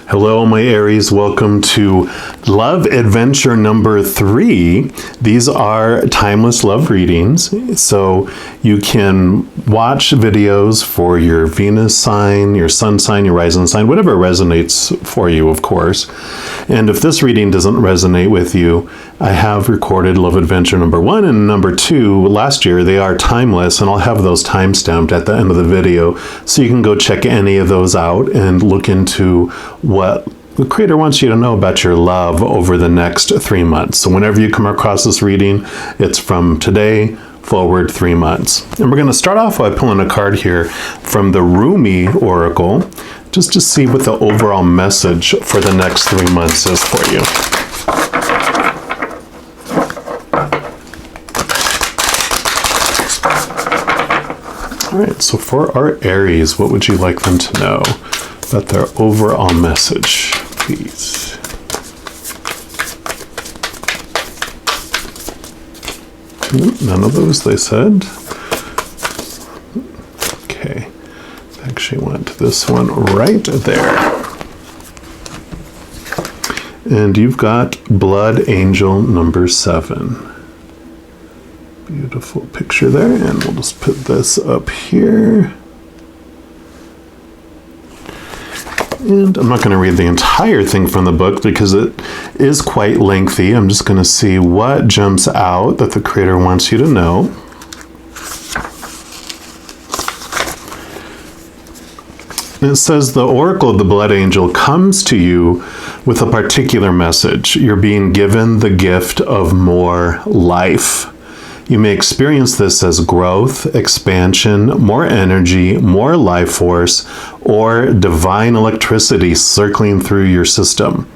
Hello, my Aries. Welcome to Love Adventure number 3. These are timeless love readings. So you can watch videos for your Venus sign, your sun sign, your rising sign, whatever resonates for you, of course. And if this reading doesn't resonate with you, I have recorded Love Adventure number 1 and number 2 last year. They are timeless, and I'll have those time-stamped at the end of the video, so you can go check any of those out and look into what the Creator wants you to know about your love over the next 3 months. So whenever you come across this reading, it's from today forward 3 months. And we're going to start off by pulling a card here from the Rumi Oracle, just to see what the overall message for the next 3 months is for you. All right, so for our Aries, what would you like them to know about their overall message, please? None of those, they said. Okay, actually went to this one right there. And you've got Blood Angel number 7. Beautiful picture there, and we'll just put this up here. And I'm not going to read the entire thing from the book because it is quite lengthy. I'm just going to see what jumps out that the Creator wants you to know. And it says the Oracle of the Blood Angel comes to you with a particular message. You're being given the gift of more life. You may experience this as growth, expansion, more energy, more life force, or divine electricity circling through your system.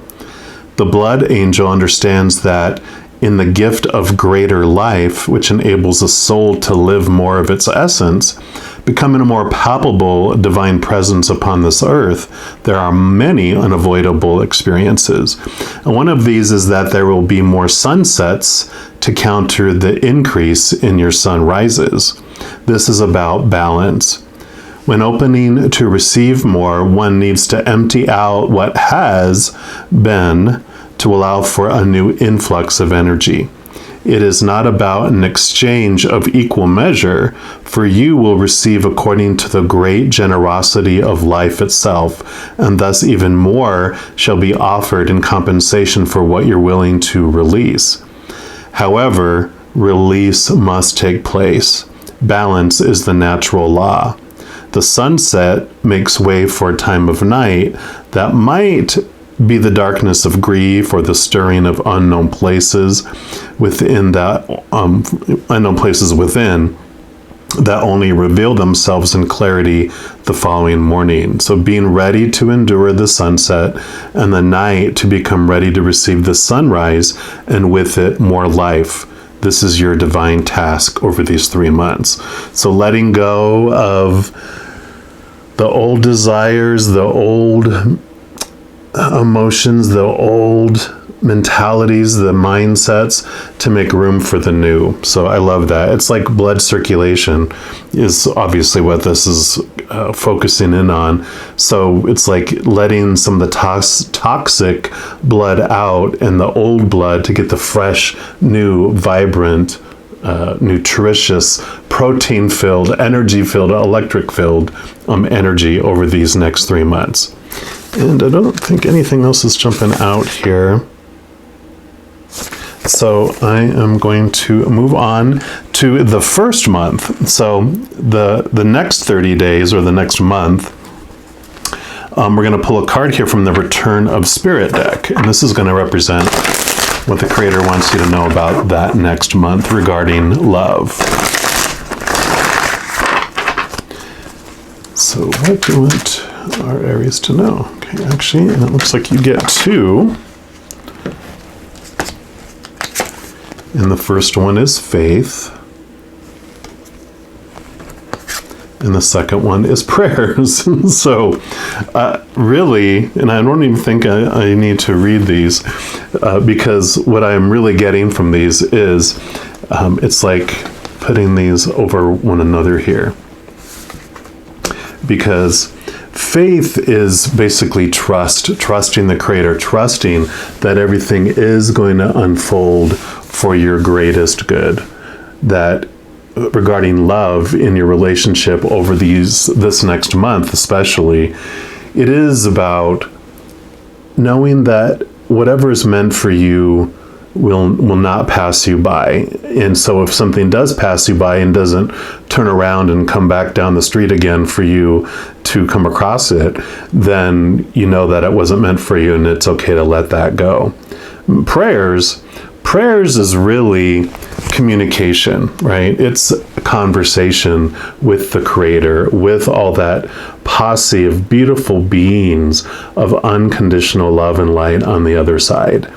The Blood Angel understands that in the gift of greater life, which enables a soul to live more of its essence, becoming a more palpable divine presence upon this earth, there are many unavoidable experiences. And one of these is that there will be more sunsets to counter the increase in your sunrises. This is about balance. When opening to receive more, one needs to empty out what has been to allow for a new influx of energy. It is not about an exchange of equal measure, for you will receive according to the great generosity of life itself, and thus even more shall be offered in compensation for what you're willing to release. However, release must take place. Balance is the natural law. The sunset makes way for a time of night that might be the darkness of grief or the stirring of unknown places within that that only reveal themselves in clarity the following morning. So being ready to endure the sunset and the night to become ready to receive the sunrise, and with it more life. This is your divine task over these 3 months. So letting go of the old desires, the old emotions, the old mentalities, the mindsets, to make room for the new. So I love that. It's like blood circulation is obviously what this is focusing in on. So it's like letting some of the toxic blood out and the old blood to get the fresh, new, vibrant, nutritious, protein-filled, energy-filled, electric-filled energy over these next 3 months. And I don't think anything else is jumping out here. So I am going to move on to the first month. So the next 30 days or the next month, we're going to pull a card here from the Return of Spirit deck. And this is going to represent what the Creator wants you to know about that next month regarding love. So what do you want our Aries to know? Okay, actually, and it looks like you get 2. And the first one is faith. And the second one is prayers. So really, and I don't even think I need to read these, because what I'm really getting from these is it's like putting these over one another here. Because faith is basically trusting the Creator, trusting that everything is going to unfold for your greatest good. That regarding love in your relationship over this next month especially, it is about knowing that whatever is meant for you will not pass you by. And so if something does pass you by and doesn't turn around and come back down the street again for you to come across it, then you know that it wasn't meant for you and it's okay to let that go. Prayers is really communication, right? It's a conversation with the Creator, with all that posse of beautiful beings of unconditional love and light on the other side.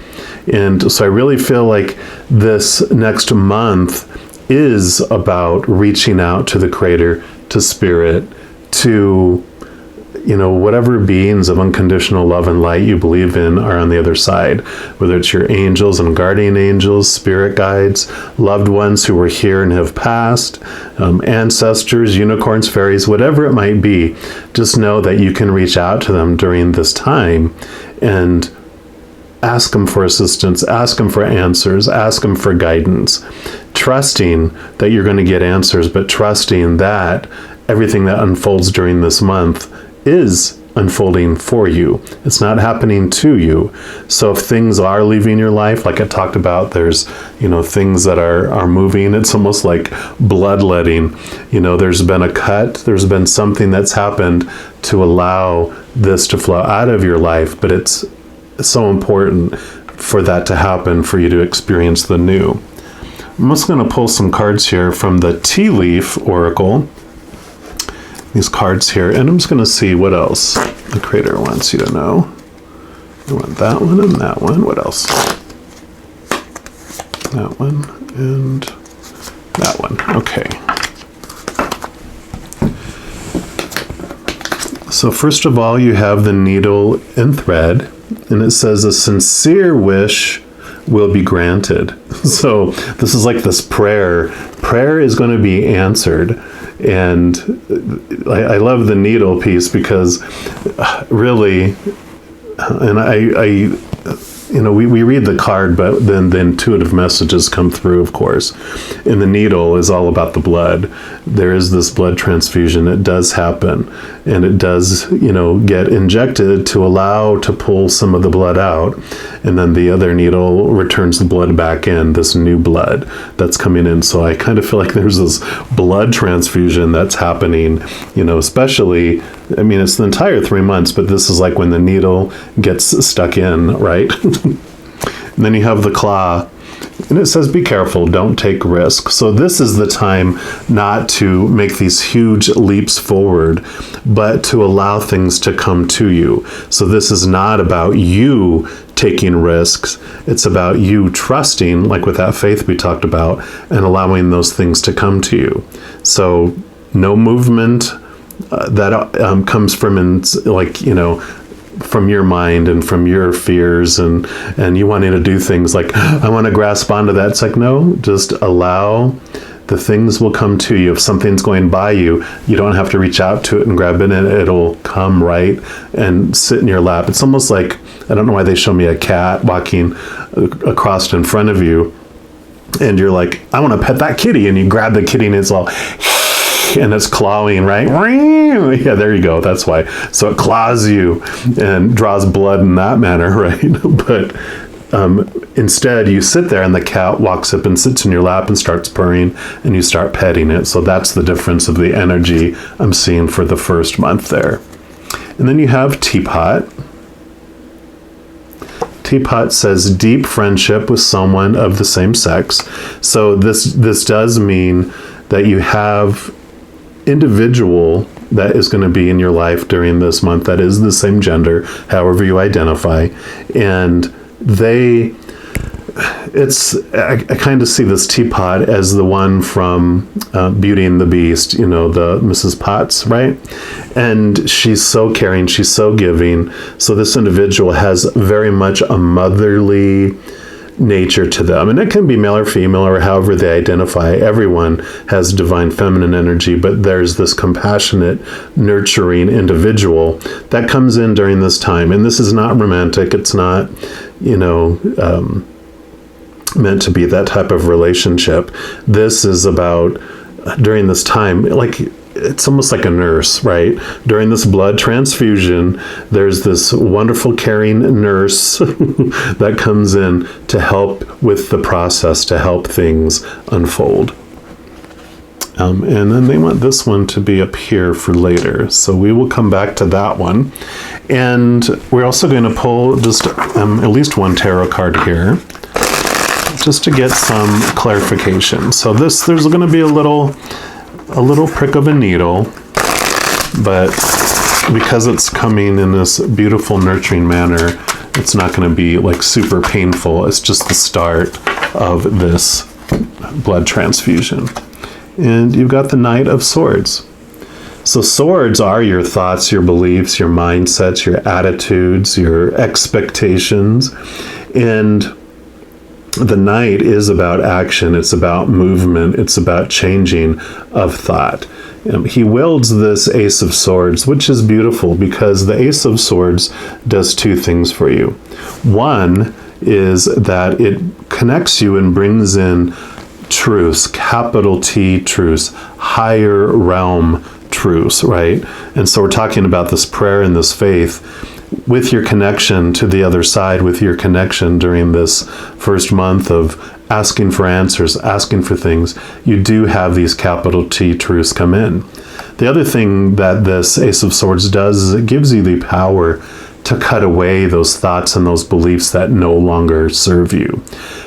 And so I really feel like this next month is about reaching out to the Creator, to Spirit, to, whatever beings of unconditional love and light you believe in are on the other side, whether it's your angels and guardian angels, spirit guides, loved ones who were here and have passed, ancestors, unicorns, fairies, whatever it might be. Just know that you can reach out to them during this time and ask them for assistance, ask them for answers, ask them for guidance, trusting that you're going to get answers, but trusting that everything that unfolds during this month is unfolding for you. It's not happening to you. So if things are leaving your life, like I talked about, there's, things that are moving. It's almost like bloodletting. There's been a cut, there's been something that's happened to allow this to flow out of your life, but it's so important for that to happen, for you to experience the new. I'm just going to pull some cards here from the Tea Leaf Oracle. These cards here, and I'm just going to see what else the Creator wants you to know. I want that one and that one. What else? That one and that one. Okay. So first of all, you have the needle and thread, and it says a sincere wish will be granted. So this is like this prayer. Prayer is going to be answered. And I love the needle piece because really, and we read the card, but then the intuitive messages come through, of course. And the needle is all about the blood. There is this blood transfusion. It does happen. And it does, get injected to allow to pull some of the blood out. And then the other needle returns the blood back in, this new blood that's coming in. So I kind of feel like there's this blood transfusion that's happening, especially, it's the entire 3 months, but this is like when the needle gets stuck in, right? And then you have the claw, and it says, be careful, don't take risks. So this is the time not to make these huge leaps forward, but to allow things to come to you. So this is not about you taking risks. It's about you trusting, like with that faith we talked about, and allowing those things to come to you. So no movement that comes from, from your mind and from your fears and you wanting to do things like, I want to grasp onto that. It's like, no, just allow the things will come to you. If something's going by you, you don't have to reach out to it and grab it, and it'll come right and sit in your lap. It's almost like, I don't know why they show me a cat walking across in front of you, and you're like, I want to pet that kitty, and you grab the kitty and it's all, and it's clawing, right? Yeah, there you go. That's why. So it claws you and draws blood in that manner, right? But instead, you sit there and the cat walks up and sits in your lap and starts purring, and you start petting it. So that's the difference of the energy I'm seeing for the first month there. And then you have Teapot. Teapot says deep friendship with someone of the same sex. So this does mean that you have individual that is going to be in your life during this month that is the same gender, however you identify, and I kind of see this Teapot as the one from Beauty and the Beast, the Mrs. Potts, right? And she's so caring, she's so giving. So this individual has very much a motherly nature to them. And it can be male or female or however they identify. Everyone has divine feminine energy, but there's this compassionate, nurturing individual that comes in during this time. And this is not romantic. It's not, meant to be that type of relationship. This is about during this time, like it's almost like a nurse, right? During this blood transfusion, there's this wonderful caring nurse that comes in to help with the process, to help things unfold. And then they want this one to be up here for later. So we will come back to that one. And we're also going to pull just at least one tarot card here, just to get some clarification. So there's going to be a little prick of a needle, but because it's coming in this beautiful, nurturing manner, it's not going to be like super painful. It's just the start of this blood transfusion. And you've got the Knight of Swords. So swords are your thoughts, your beliefs, your mindsets, your attitudes, your expectations. And the Knight is about action. It's about movement. It's about changing of thought. He wields this Ace of Swords, which is beautiful because the Ace of Swords does two things for you. One is that it connects you and brings in truths, capital T truths, higher realm truths, right? And so we're talking about this prayer and this faith with your connection to the other side, with your connection during this first month of asking for answers, asking for things. You do have these capital T truths come in. The other thing that this Ace of Swords does is it gives you the power to cut away those thoughts and those beliefs that no longer serve you.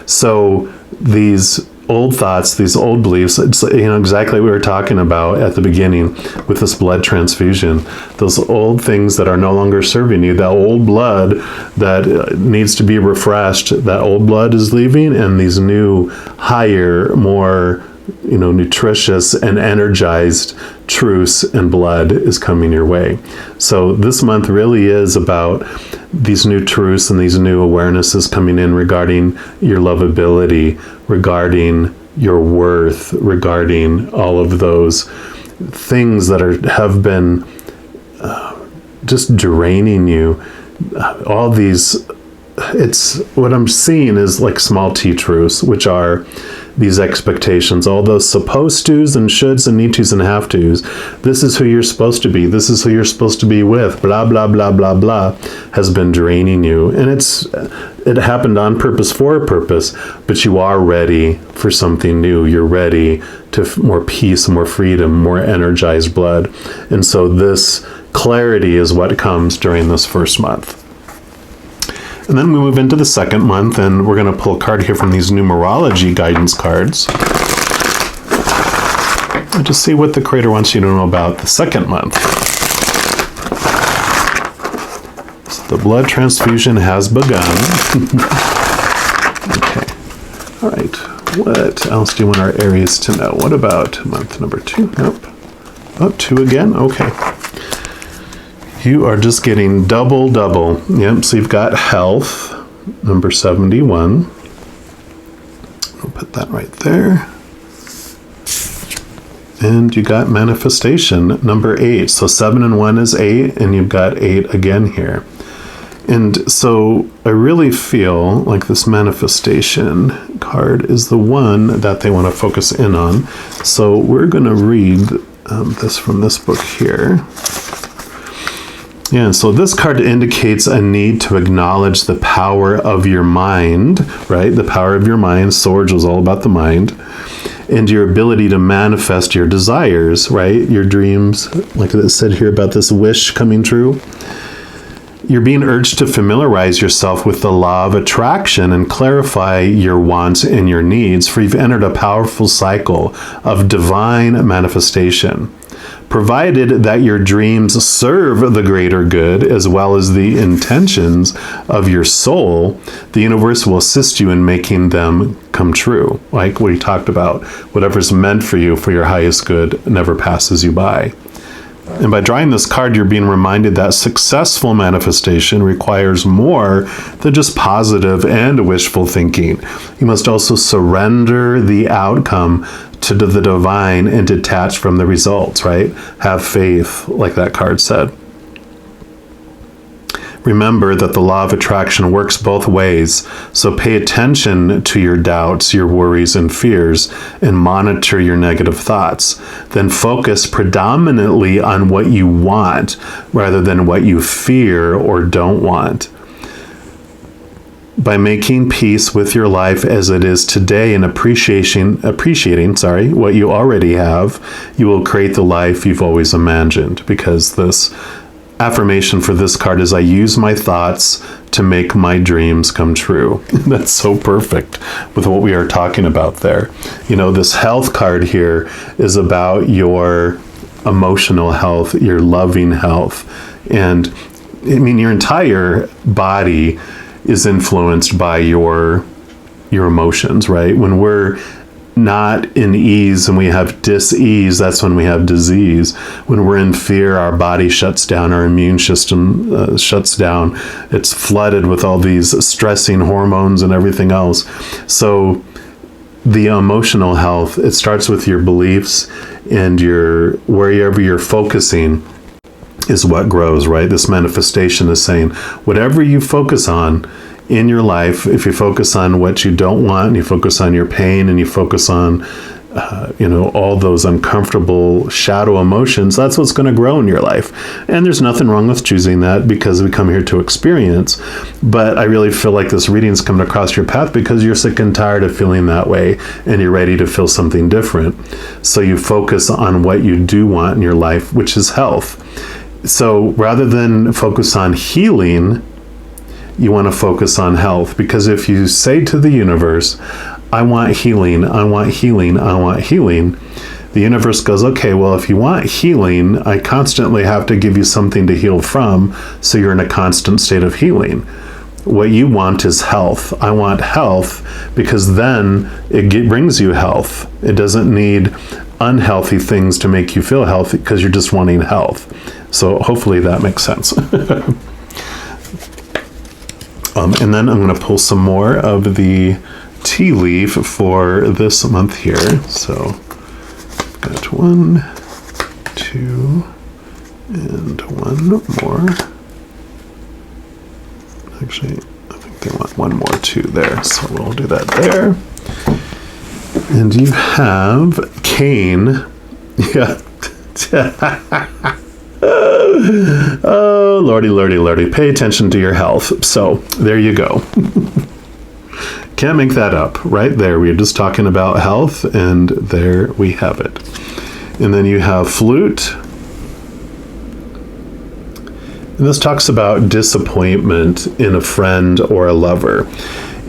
So these old thoughts, these old beliefs, it's exactly what we were talking about at the beginning with this blood transfusion. Those old things that are no longer serving you, that old blood that needs to be refreshed, that old blood is leaving, and these new, higher, more nutritious and energized truths and blood is coming your way. So this month really is about these new truths and these new awarenesses coming in regarding your lovability, regarding your worth, regarding all of those things that have been just draining you. All these, it's what I'm seeing is like small T truths, which are these expectations, all those supposed to's and shoulds and need to's and have to's. This is who you're supposed to be. This is who you're supposed to be with. Blah, blah, blah, blah, blah has been draining you. And it happened on purpose for a purpose, but you are ready for something new. You're ready to more peace, more freedom, more energized blood. And so this clarity is what comes during this first month. And then we move into the second month, and we're going to pull a card here from these numerology guidance cards. And just see what the Creator wants you to know about the second month. So the blood transfusion has begun. Okay. All right. What else do you want our Aries to know? What about month number 2? Nope. Oh, 2 again? Okay. You are just getting double. Yep, so you've got health, number 71. I'll put that right there. And you got manifestation, number 8. So 7 and 1 is 8, and you've got 8 again here. And so I really feel like this manifestation card is the one that they want to focus in on. So we're going to read this from this book here. Yeah, so this card indicates a need to acknowledge the power of your mind, right? The power of your mind. Swords was all about the mind. And your ability to manifest your desires, right? Your dreams, like it said here about this wish coming true. You're being urged to familiarize yourself with the law of attraction and clarify your wants and your needs, for you've entered a powerful cycle of divine manifestation. Provided that your dreams serve the greater good as well as the intentions of your soul, the universe will assist you in making them come true. Like we talked about, whatever's meant for you for your highest good never passes you by. And by drawing this card, you're being reminded that successful manifestation requires more than just positive and wishful thinking. You must also surrender the outcome to the divine and detach from the results, right? Have faith, like that card said. Remember that the law of attraction works both ways, so pay attention to your doubts, your worries, and fears, and monitor your negative thoughts. Then focus predominantly on what you want rather than what you fear or don't want. By making peace with your life as it is today and appreciating what you already have, you will create the life you've always imagined, because this affirmation for this card is, I use my thoughts to make my dreams come true. That's so perfect with what we are talking about there. You know, this health card here is about your emotional health, your loving health. And I mean, your entire body is influenced by your emotions, right? When we're not in ease and we have dis-ease, that's when we have disease. When we're in fear, our body shuts down, our immune system shuts down. It's flooded with all these stressing hormones and everything else. So the emotional health, it starts with your beliefs, and wherever you're focusing is what grows, right? This manifestation is saying, whatever you focus on in your life, if you focus on what you don't want, and you focus on your pain, and you focus on, all those uncomfortable shadow emotions, that's what's going to grow in your life. And there's nothing wrong with choosing that, because we come here to experience. But I really feel like this reading's coming across your path because you're sick and tired of feeling that way, and you're ready to feel something different. So you focus on what you do want in your life, which is health. So rather than focus on healing, you want to focus on health, because if you say to the universe, I want healing, I want healing, I want healing, the universe goes, okay, well, if you want healing, I constantly have to give you something to heal from, so you're in a constant state of healing. What you want is health. I want health, because then it brings you health. It doesn't need unhealthy things to make you feel healthy, because you're just wanting health. So hopefully that makes sense. And then I'm going to pull some more of the tea leaf for this month here. So I've got 1, 2, and 1 more. Actually, I think they want 1 more too there. So we'll do that there. And you have Cain. Yeah. Oh, lordy, lordy, lordy. Pay attention to your health. So there you go. Can't make that up. Right there. We were just talking about health, and there we have it. And then you have Flute. And this talks about disappointment in a friend or a lover.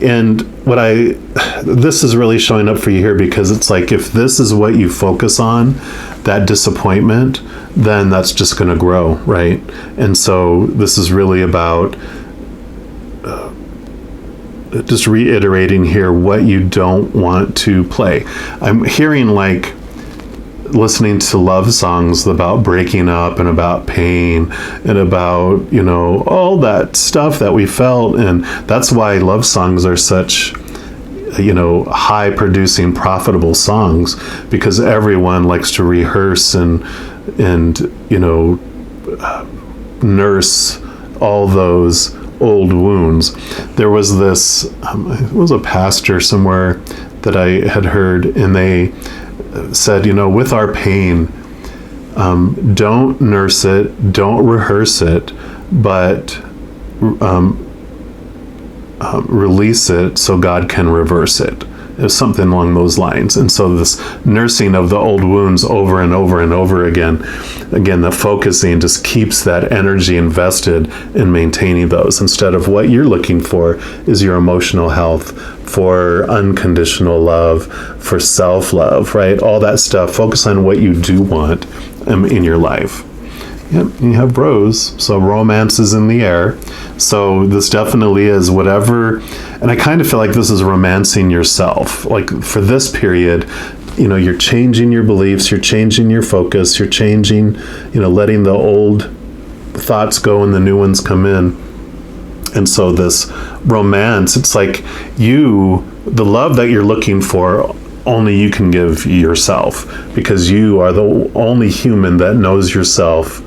And this is really showing up for you here, because it's like, if this is what you focus on, that disappointment, then that's just going to grow, right? And so this is really about just reiterating here what you don't want to play. I'm hearing like listening to love songs about breaking up and about pain and about, all that stuff that we felt. And that's why love songs are such, high producing, profitable songs, because everyone likes to rehearse and nurse all those old wounds. There was this, it was a pastor somewhere that I had heard, and they said, with our pain, don't nurse it, don't rehearse it, but release it so God can reverse it. It's something along those lines. And so this nursing of the old wounds over and over and over again, the focusing just keeps that energy invested in maintaining those, instead of what you're looking for is your emotional health, for unconditional love, for self-love, right? All that stuff. Focus on what you do want in your life. Yep, you have Rose, so romance is in the air. So this definitely is whatever, and I kind of feel like this is romancing yourself. Like for this period, you're changing your beliefs, you're changing your focus, you're changing, letting the old thoughts go and the new ones come in. And so this romance, it's like the love that you're looking for, only you can give yourself, because you are the only human that knows yourself,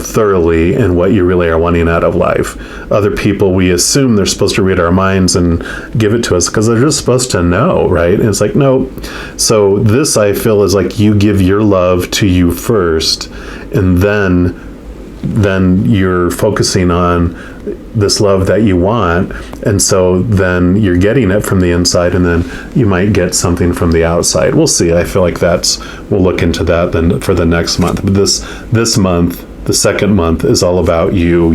thoroughly, and what you really are wanting out of life. Other people, we assume they're supposed to read our minds and give it to us because they're just supposed to know, right? And it's like, no. So this, I feel, is like you give your love to you first, and then you're focusing on this love that you want, and so then you're getting it from the inside, and then you might get something from the outside. We'll see. I feel like we'll look into that then for the next month. But this month, the second month, is all about you.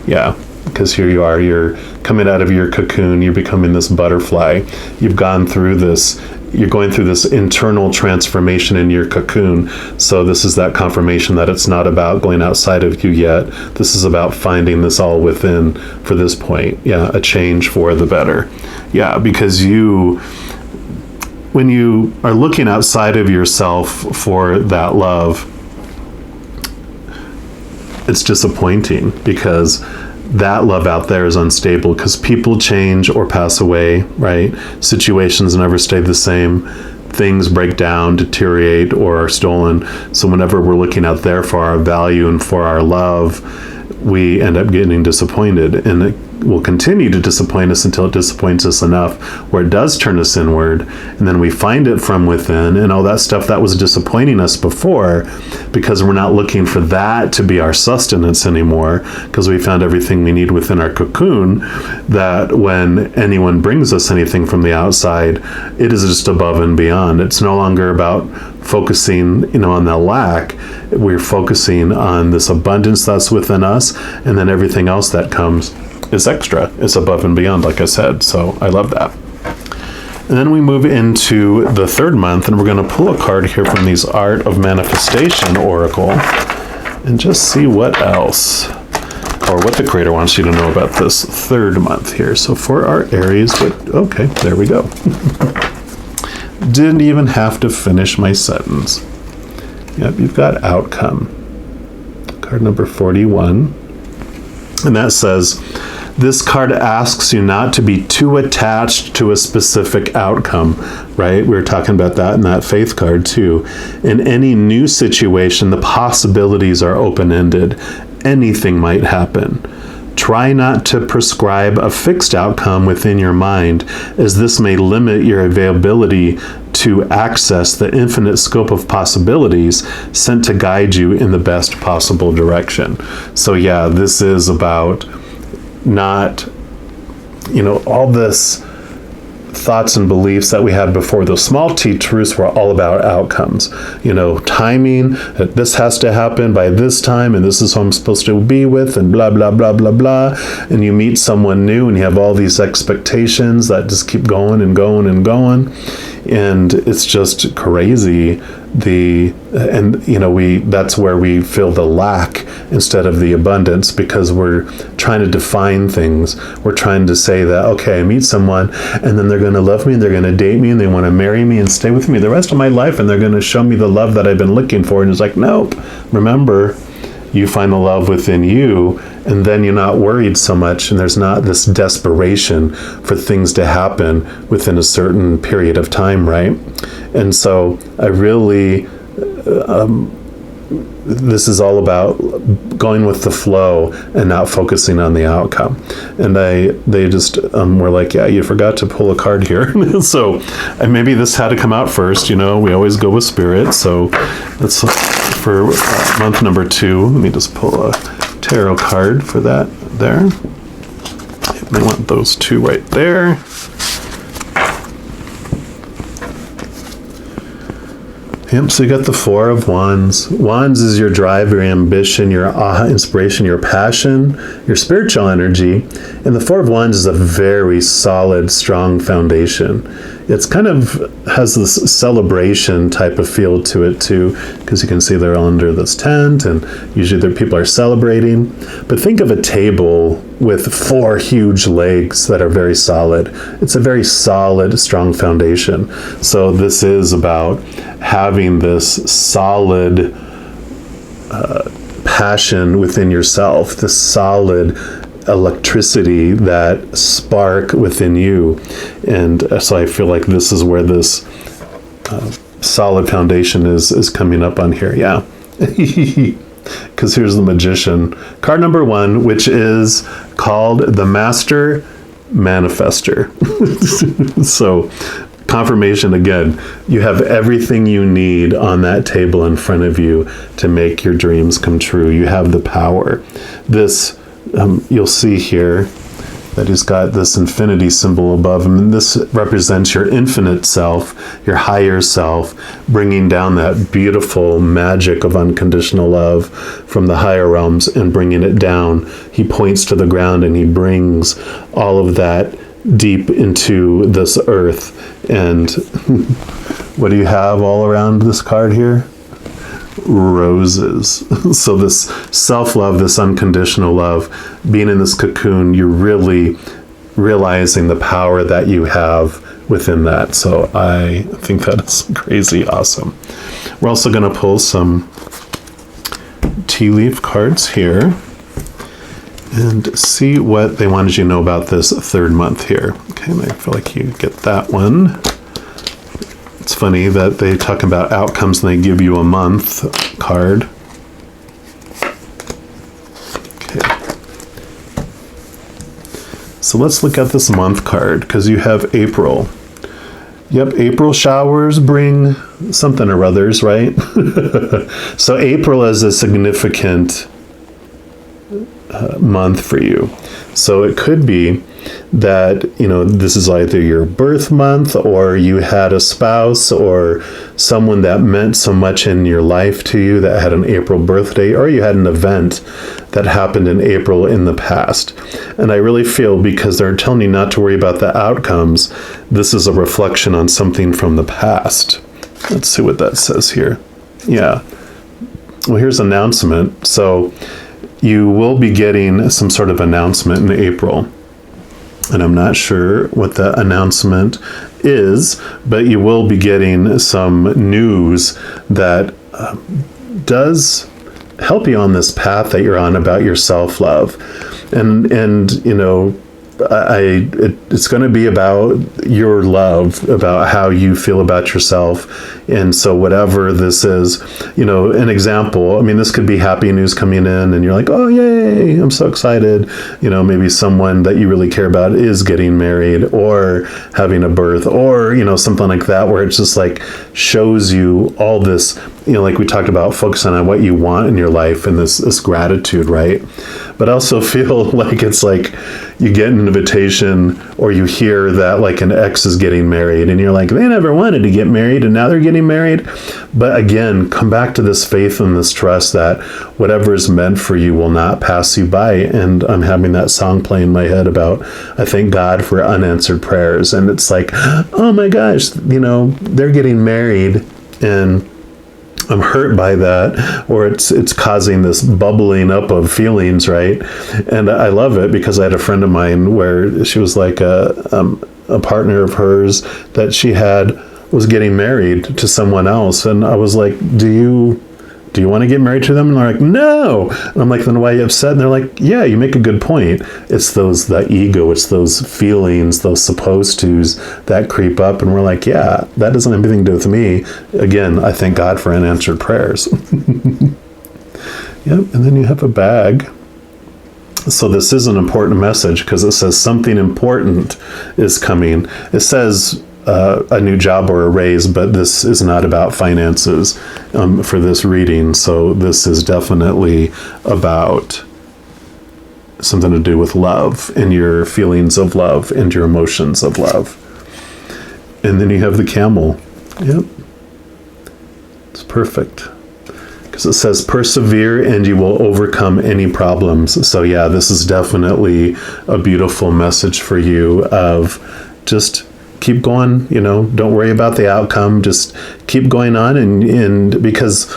Yeah, because here you are, you're coming out of your cocoon, you're becoming this butterfly. You've gone through this, you're going through this internal transformation in your cocoon. So this is that confirmation that it's not about going outside of you yet. This is about finding this all within for this point. Yeah, a change for the better. Yeah, because when you are looking outside of yourself for that love, it's disappointing, because that love out there is unstable, because people change or pass away, right? Situations never stay the same. Things break down, deteriorate, or are stolen. So whenever we're looking out there for our value and for our love, we end up getting disappointed, and it will continue to disappoint us until it disappoints us enough where it does turn us inward, and then we find it from within, and all that stuff that was disappointing us before, because we're not looking for that to be our sustenance anymore, because we found everything we need within our cocoon, that when anyone brings us anything from the outside, it is just above and beyond. It's no longer about focusing, on the lack. We're focusing on this abundance that's within us, and then everything else that comes is extra. It's above and beyond, like I said. So I love that. And then we move into the third month, and we're going to pull a card here from these Art of Manifestation Oracle and just see what else, or what the Creator wants you to know about this third month here. So for our Aries, okay, there we go. Didn't even have to finish my sentence. Yep, you've got outcome. Card number 41. And that says, this card asks you not to be too attached to a specific outcome, right? We were talking about that in that faith card too. In any new situation, the possibilities are open-ended. Anything might happen. Try not to prescribe a fixed outcome within your mind, as this may limit your availability to access the infinite scope of possibilities sent to guide you in the best possible direction. So yeah, this is about not, all this thoughts and beliefs that we had before. Those small T truths were all about outcomes. Timing, that this has to happen by this time, and this is who I'm supposed to be with, and blah, blah, blah, blah, blah. And you meet someone new, and you have all these expectations that just keep going and going and going. And it's just crazy. That's where we feel the lack instead of the abundance, because we're trying to define things. We're trying to say that, okay, I meet someone, and then they're going to love me, and they're going to date me, and they want to marry me and stay with me the rest of my life, and they're going to show me the love that I've been looking for. And it's like, nope. Remember, you find the love within you, and then you're not worried so much, and there's not this desperation for things to happen within a certain period of time, right? And so I really, this is all about going with the flow and not focusing on the outcome. And they just were like, yeah, you forgot to pull a card here. So maybe this had to come out first. We always go with spirit. So that's for month number 2. Let me just pull a tarot card for that there. I want those 2 right there. Yep, so you got the 4 of Wands. Wands is your drive, your ambition, your inspiration, your passion, your spiritual energy. And the 4 of Wands is a very solid, strong foundation. it's kind of has this celebration type of feel to it too, because you can see they're under this tent and usually people are celebrating. But think of a table with 4 huge legs that are very solid. It's a very solid, strong foundation. So this is about having this solid passion within yourself, this solid electricity, that spark within you. And so I feel like this is where this solid foundation is coming up on here. Yeah. Because here's the Magician. Card number 1, which is called the Master Manifester. So confirmation again, you have everything you need on that table in front of you to make your dreams come true. You have the power. This you'll see here that he's got this infinity symbol above him, and this represents your infinite self, your higher self, bringing down that beautiful magic of unconditional love from the higher realms and bringing it down. He points to the ground and he brings all of that deep into this earth. And what do you have all around this card here? Roses. So this self-love, this unconditional love, being in this cocoon, you're really realizing the power that you have within that. So I think that is crazy awesome. We're also going to pull some tea leaf cards here and see what they wanted you to know about this 3rd month here. Okay, and I feel like you get that one. It's funny that they talk about outcomes and they give you a month card. Okay. So let's look at this month card, because you have April. Yep, April showers bring something or others, right? So April is a significant month for you. So it could be that, this is either your birth month, or you had a spouse or someone that meant so much in your life to you that had an April birthday, or you had an event that happened in April in the past. And I really feel, because they're telling you not to worry about the outcomes, this is a reflection on something from the past. Let's see what that says here. Yeah. Well, here's announcement. So you will be getting some sort of announcement in April. And I'm not sure what the announcement is, but you will be getting some news that does help you on this path that you're on about your self-love. And it's going to be about your love, about how you feel about yourself. And so whatever this is, an example, this could be happy news coming in and you're like, oh, yay, I'm so excited. Maybe someone that you really care about is getting married or having a birth, or, something like that, where it's just like shows you all this, like we talked about, focusing on what you want in your life and this gratitude, right? But I also feel like it's like you get an invitation, or you hear that like an ex is getting married and you're like, they never wanted to get married and now they're getting married. But again, come back to this faith and this trust that whatever is meant for you will not pass you by. And I'm having that song play in my head about, I thank God for unanswered prayers. And it's like, oh my gosh, they're getting married and I'm hurt by that, or it's causing this bubbling up of feelings, right? And I love it, because I had a friend of mine where she was like a partner of hers that she was getting married to someone else, and I was like, do you want to get married to them? And they're like, no. And I'm like, then why are you upset? And they're like, yeah, you make a good point. It's the ego, it's those feelings, those supposed tos that creep up. And we're like, yeah, that doesn't have anything to do with me. Again, I thank God for unanswered prayers. Yep, and then you have a bag. So this is an important message, because it says something important is coming. It says a new job or a raise, but this is not about finances for this reading. So this is definitely about something to do with love and your feelings of love and your emotions of love. And then you have the camel. Yep. It's perfect, because it says persevere and you will overcome any problems. So yeah, this is definitely a beautiful message for you of just keep going, don't worry about the outcome, just keep going on. And because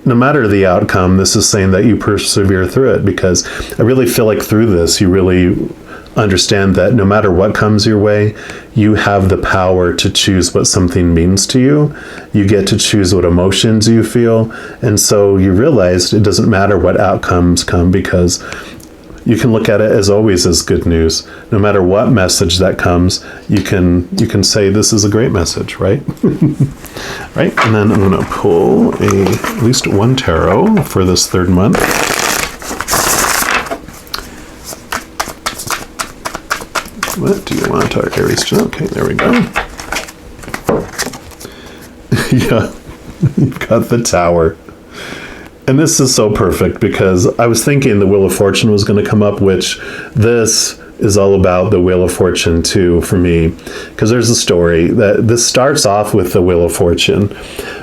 no matter the outcome, this is saying that you persevere through it, because I really feel like through this, you really understand that no matter what comes your way, you have the power to choose what something means to you. You get to choose what emotions you feel. And so you realize it doesn't matter what outcomes come, because you can look at it as always as good news. No matter what message that comes, you can say this is a great message, right? Right? And then I'm going to pull at least one tarot for this third month. What do you want, our Aries? Okay, there we go. Yeah, you've got the Tower. And this is so perfect, because I was thinking the Wheel of Fortune was going to come up, which this is all about the Wheel of Fortune too for me, because there's a story that this starts off with the Wheel of Fortune,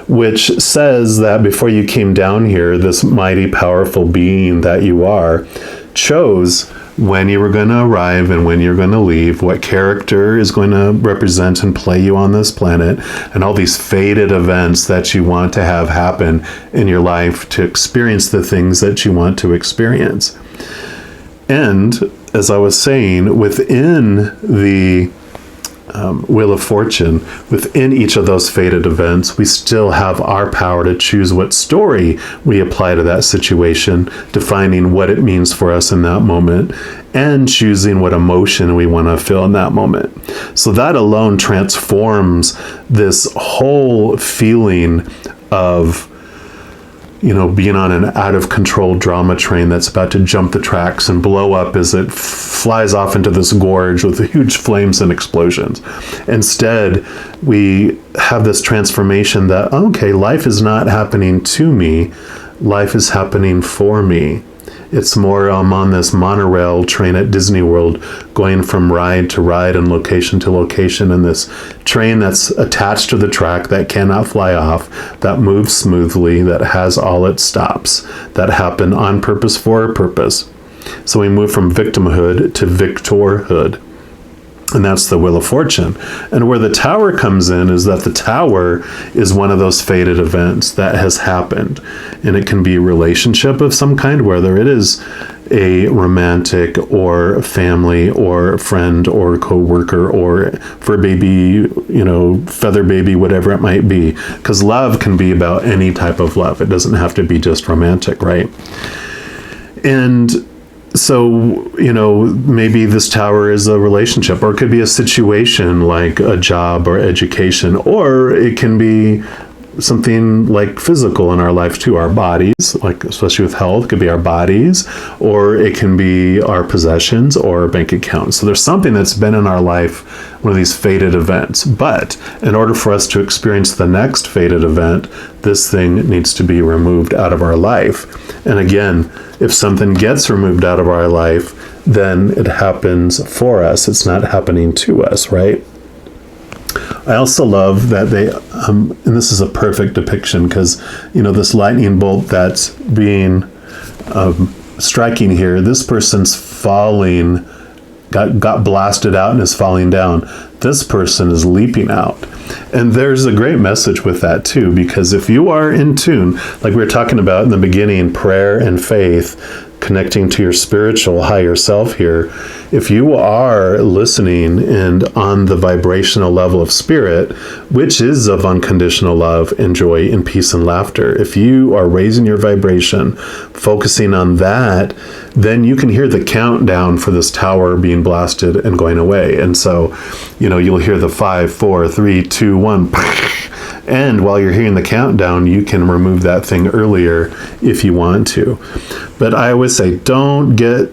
which says that before you came down here, this mighty, powerful being that you are chose when you were going to arrive and when you're going to leave, what character is going to represent and play you on this planet, and all these fated events that you want to have happen in your life to experience the things that you want to experience. And as I was saying, within the Wheel of Fortune, within each of those fated events, we still have our power to choose what story we apply to that situation, defining what it means for us in that moment, and choosing what emotion we want to feel in that moment. So that alone transforms this whole feeling of being on an out-of-control drama train that's about to jump the tracks and blow up as it flies off into this gorge with huge flames and explosions. Instead, we have this transformation that, okay, life is not happening to me, life is happening for me. It's more, I'm on this monorail train at Disney World, going from ride to ride and location to location, and this train that's attached to the track that cannot fly off, that moves smoothly, that has all its stops, that happen on purpose for a purpose. So we move from victimhood to victorhood. And that's the Wheel of Fortune. And where the Tower comes in is that the Tower is one of those fated events that has happened. And it can be a relationship of some kind, whether it is a romantic or family or friend or co-worker or fur baby, feather baby, whatever it might be. Because love can be about any type of love. It doesn't have to be just romantic, right? And so, maybe this Tower is a relationship, or it could be a situation like a job or education, or it can be something like physical in our life too, our bodies, like especially with health, it could be our bodies, or it can be our possessions or our bank accounts. So there's something that's been in our life, one of these fated events. But in order for us to experience the next fated event, this thing needs to be removed out of our life. And again, if something gets removed out of our life, then it happens for us. It's not happening to us, right? I also love that they, and this is a perfect depiction, because, this lightning bolt that's being striking here, this person's falling, got blasted out and is falling down. This person is leaping out. And there's a great message with that too, because if you are in tune, like we were talking about in the beginning, prayer and faith, connecting to your spiritual higher self here, if you are listening and on the vibrational level of spirit, which is of unconditional love and joy and peace and laughter, if you are raising your vibration, focusing on that, then you can hear the countdown for this Tower being blasted and going away. And so, you'll hear the 5, 4, 3, 2, 1, and while you're hearing the countdown, you can remove that thing earlier if you want to. But I always say, don't get,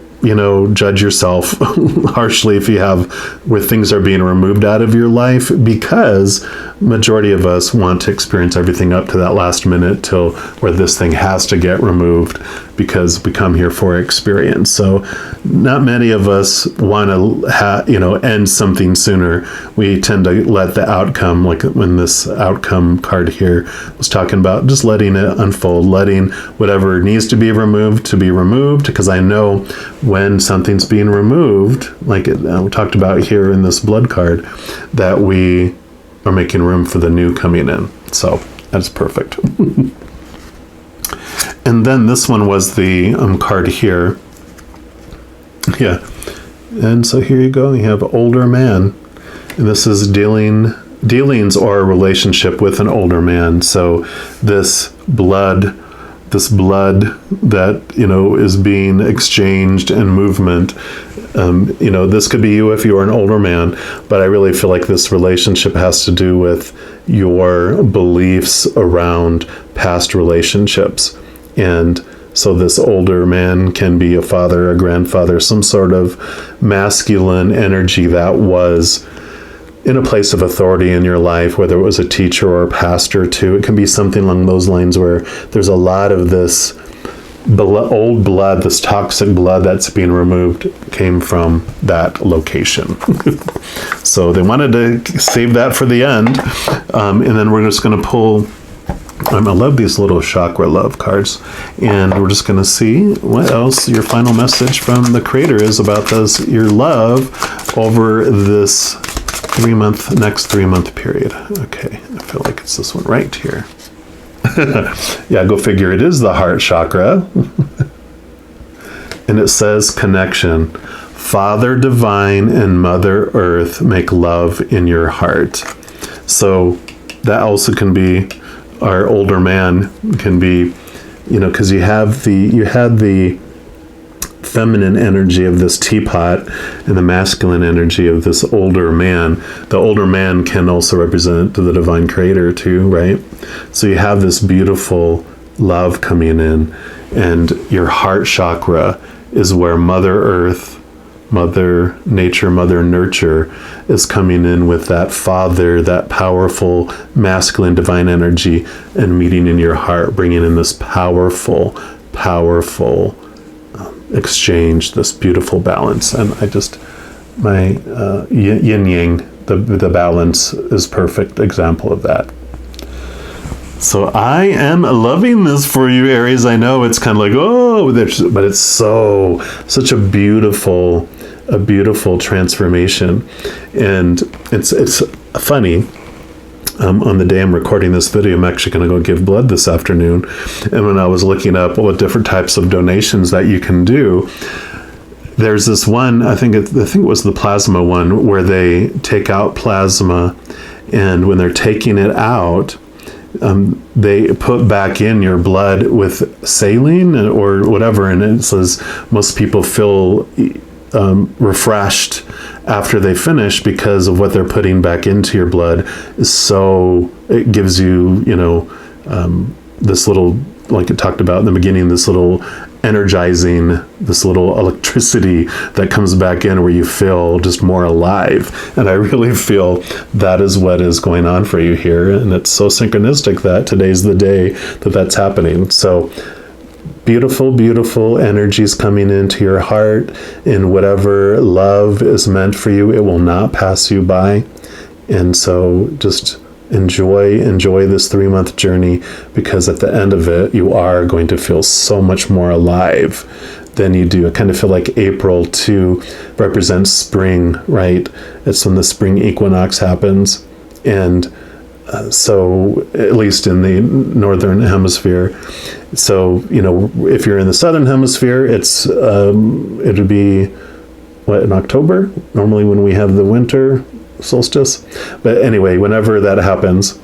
judge yourself harshly if you have where things are being removed out of your life, because majority of us want to experience everything up to that last minute till where this thing has to get removed, because we come here for experience. So not many of us want to end something sooner. We tend to let the outcome, like when this outcome card here was talking about just letting it unfold, letting whatever needs to be removed, because I know when something's being removed, like we talked about here in this blood card, that we are making room for the new coming in. So that's perfect. And then this one was the card here. Yeah. And so here you go. You have older man. And this is dealings or a relationship with an older man. So this blood that, is being exchanged and movement, this could be you if you are an older man, but I really feel like this relationship has to do with your beliefs around past relationships. And so this older man can be a father, a grandfather, some sort of masculine energy that was in a place of authority in your life, whether it was a teacher or a pastor too. It can be something along those lines where there's a lot of this old blood, this toxic blood that's being removed came from that location. So they wanted to save that for the end. And then we're just going to pull, I love these little chakra love cards. And we're just going to see what else your final message from the creator is about your love over this next 3 month period. Okay, I feel like it's this one right here. Yeah, go figure, it is the heart chakra. And it says connection. Father divine and Mother Earth make love in your heart. So that also can be our older man, can be, because you had the feminine energy of this teapot and the masculine energy of this older man. The older man can also represent the divine creator too, right? So you have this beautiful love coming in, and your heart chakra is where Mother Earth, Mother Nature, Mother Nurture is coming in with that father, that powerful masculine divine energy, and meeting in your heart, bringing in this powerful exchange, this beautiful balance. And my yin yang, the balance is perfect example of that. So I am loving this for you, Aries. I know it's kind of like, but it's such a beautiful transformation. And it's funny. On the day I'm recording this video, I'm actually going to go give blood this afternoon. And when I was looking up what different types of donations that you can do, there's this one, I think it was the plasma one, where they take out plasma, and when they're taking it out, they put back in your blood with saline or whatever, and it says most people feel refreshed after they finish because of what they're putting back into your blood. So it gives you, this little, like it talked about in the beginning, this little energizing, this little electricity that comes back in where you feel just more alive. And I really feel that is what is going on for you here. And it's so synchronistic that today's the day that that's happening. So beautiful energies coming into your heart, and whatever love is meant for you, it will not pass you by. And so just enjoy this 3 month journey, because at the end of it, you are going to feel so much more alive than you do. I kind of feel like April too represents spring, right? It's when the spring equinox happens. And so at least in the northern hemisphere. So, if you're in the southern hemisphere, it'd be in October, normally when we have the winter solstice. But anyway, whenever that happens,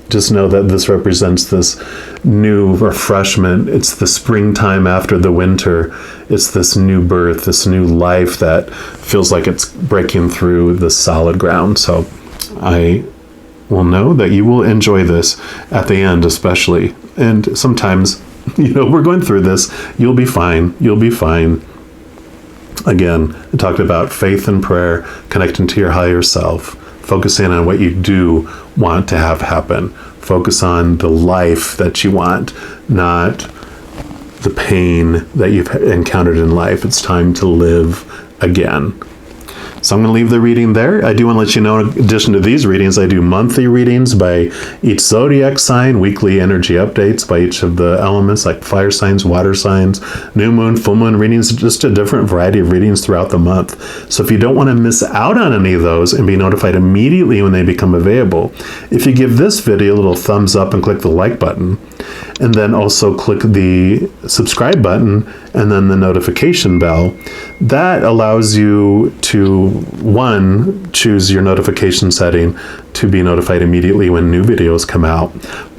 just know that this represents this new refreshment. It's the springtime after the winter. It's this new birth, this new life that feels like it's breaking through the solid ground. So I will know that you will enjoy this at the end, especially. And sometimes, we're going through this. You'll be fine. You'll be fine. Again, I talked about faith and prayer, connecting to your higher self, focusing on what you do want to have happen. Focus on the life that you want, not the pain that you've encountered in life. It's time to live again. So I'm going to leave the reading there. I do want to let you know, in addition to these readings, I do monthly readings by each zodiac sign, weekly energy updates by each of the elements, like fire signs, water signs, new moon, full moon readings, just a different variety of readings throughout the month. So if you don't want to miss out on any of those and be notified immediately when they become available, if you give this video a little thumbs up and click the like button, and then also click the subscribe button and then the notification bell, that allows you to, one, choose your notification setting to be notified immediately when new videos come out.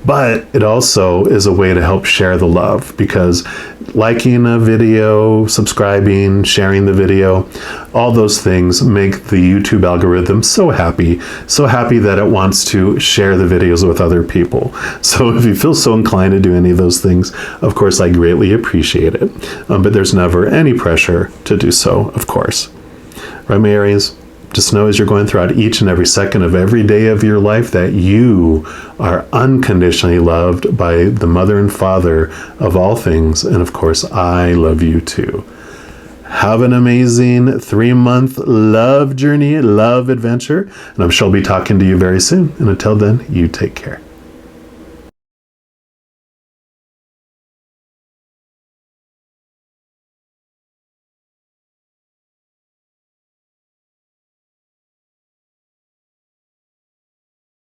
But it also is a way to help share the love, because liking a video, subscribing, sharing the video, all those things make the YouTube algorithm so happy that it wants to share the videos with other people. So if you feel so inclined to do any of those things, of course, I greatly appreciate it. But there's never any pressure to do so, of course. Right, my Aries? Just know as you're going throughout each and every second of every day of your life that you are unconditionally loved by the Mother and Father of all things. And of course, I love you too. Have an amazing 3-month love journey, love adventure. And I'm sure I'll be talking to you very soon. And until then, you take care.